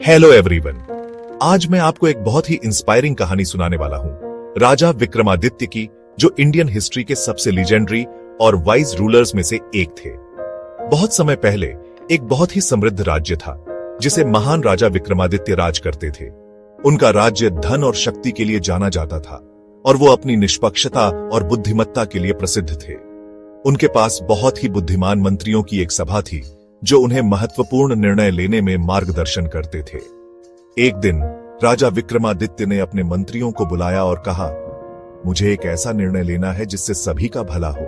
Hello everyone. आज मैं आपको एक बहुत ही इंस्पायरिंग कहानी सुनाने वाला हूं, राजा विक्रमादित्य की, जो इंडियन हिस्ट्री के सबसे लीजेंडरी और वाइज रूलर्स में से एक थे। बहुत समय पहले एक बहुत ही समृद्ध राज्य था जिसे महान राजा विक्रमादित्य राज करते थे। उनका राज्य धन और शक्ति के लिए जाना जाता था और वो अपनी निष्पक्षता और बुद्धिमत्ता के लिए प्रसिद्ध थे। उनके पास बहुत ही बुद्धिमान मंत्रियों की एक सभा थी जो उन्हें महत्वपूर्ण निर्णय लेने में मार्गदर्शन करते थे। एक दिन राजा विक्रमादित्य ने अपने मंत्रियों को बुलाया और कहा, मुझे एक ऐसा निर्णय लेना है जिससे सभी का भला हो।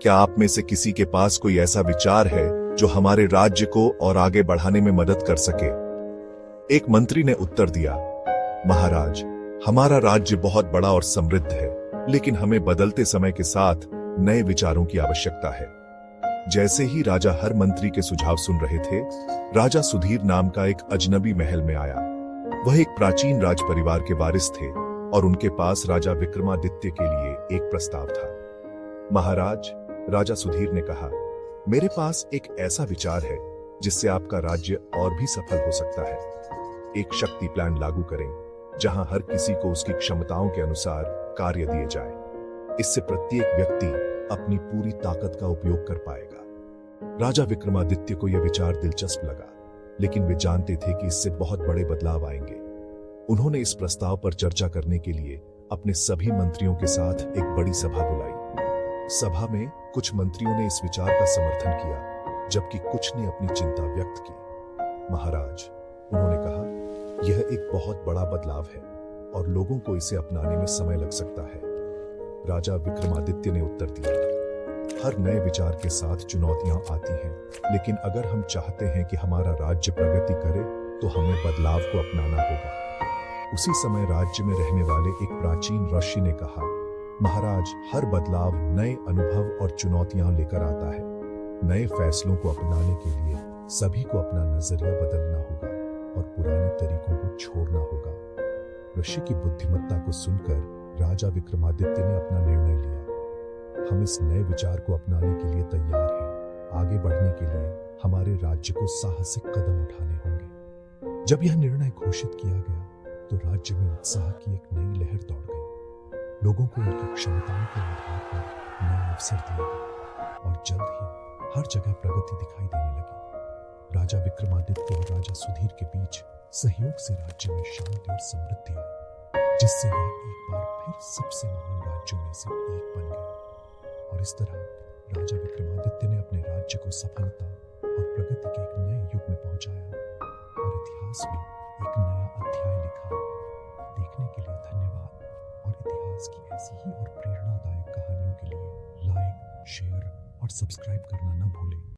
क्या आप में से किसी के पास कोई ऐसा विचार है जो हमारे राज्य को और आगे बढ़ाने में मदद कर सके? एक मंत्री ने उत्तर दिया, महाराज, हमारा राज्य बहुत बड़ा और समृद्ध है, लेकिन हमें बदलते समय के साथ नए विचारों की आवश्यकता है। जैसे ही राजा हर मंत्री के सुझाव सुन रहे थे, राजा सुधीर नाम का एक अजनबी महल में आया। वह एक प्राचीन राज परिवार के वारिस थे और उनके पास राजा विक्रमादित्य के लिए एक प्रस्ताव था। महाराज, राजा सुधीर ने कहा, मेरे पास एक ऐसा विचार है जिससे आपका राज्य और भी सफल हो सकता है। एक शक्ति प्लान लागू करें जहां हर किसी को उसकी क्षमताओं के अनुसार कार्य दिए जाए। इससे प्रत्येक व्यक्ति अपनी पूरी ताकत का उपयोग कर पाएगा। राजा विक्रमादित्य को यह विचार दिलचस्प लगा, लेकिन वे जानते थे कि इससे बहुत बड़े बदलाव आएंगे। उन्होंने इस प्रस्ताव पर चर्चा करने के लिए अपने सभी मंत्रियों के साथ एक बड़ी सभा बुलाई। सभा में कुछ मंत्रियों ने इस विचार का समर्थन किया, जबकि कुछ ने अपनी चिंता व्यक्त की। महाराज, उन्होंने कहा, यह एक बहुत बड़ा बदलाव है और लोगों को इसे अपनाने में समय लग सकता है। राजा विक्रमादित्य ने उत्तर दिया, हर नए विचार के साथ चुनौतियां आती हैं, लेकिन अगर हम चाहते हैं कि हमारा राज्य प्रगति करे तो हमें बदलाव को अपनाना होगा। उसी समय राज्य में रहने वाले एक प्राचीन ऋषि ने कहा, महाराज, हर बदलाव नए अनुभव और चुनौतियां लेकर आता है। नए फैसलों को अपनाने के लिए सभी को अपना नजरिया बदलना होगा और पुराने तरीकों को छोड़ना होगा। ऋषि की बुद्धिमत्ता को सुनकर राजा विक्रमादित्य ने अपना निर्णय लिया। हम इस नए विचार को अपनाने के लिए तैयार हैं। आगे बढ़ने के लिए हमारे राज्य को साहसिक कदम उठाने होंगे। जब यह निर्णय घोषित किया गया तो राज्य में उत्साह की एक नई लहर दौड़ गई। लोगों को उनकी क्षमताओं के आधार पर नए अवसर दिए गए और जल्द ही हर जगह प्रगति दिखाई देने लगी। राजा विक्रमादित्य और राजा सुधीर के बीच सहयोग से राज्य में शांति और समृद्धि आई, जिससे यह एक बार फिर सबसे महान राज्यों में से एक बन गया। और इस तरह राजा विक्रमादित्य ने अपने राज्य को सफलता और प्रगति के एक नए युग में पहुंचाया और इतिहास में एक नया अध्याय लिखा। देखने के लिए धन्यवाद और इतिहास की ऐसी ही और प्रेरणादायक कहानियों के लिए लाइक, शेयर और सब्सक्राइब करना न भूलें।